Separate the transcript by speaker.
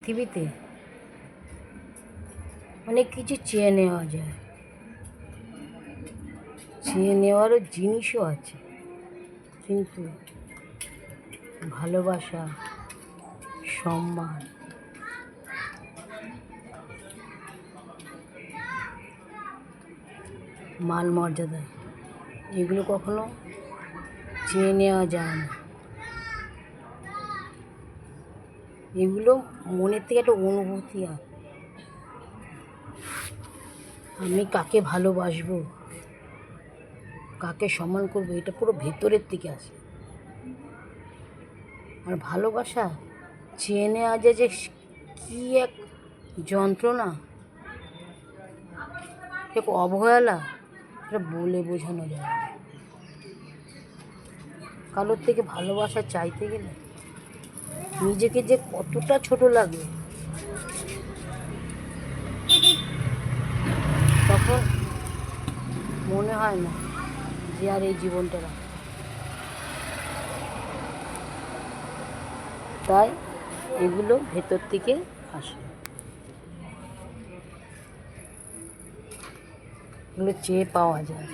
Speaker 1: পৃথিবীতে অনেক কিছু চেয়ে নেওয়া যায়, চেয়ে নেওয়ারও জিনিসও আছে, কিন্তু ভালোবাসা, সম্মান, মান মর্যাদা এগুলো কখনো চেয়ে নেওয়া যায় না। এগুলো মনের থেকে একটা অনুভূতি হয়। আমি কাকে ভালোবাসবো, কাকে সম্মান করবো, এটা পুরো ভেতরের থেকে আসে। আর ভালোবাসা চেয়ে নেওয়া যায় যে কী এক যন্ত্রণা, এক অবহেলা, এটা বলে বোঝানো যায় না। কারোর থেকে ভালোবাসা চাইতে গেলে নিজেকে যে কতটা ছোট লাগে, তখন মনে হয় না যে আর এই জীবনটা রাখে। তাই এগুলো ভেতর থেকে আসে, এগুলো চেয়ে পাওয়া যায়।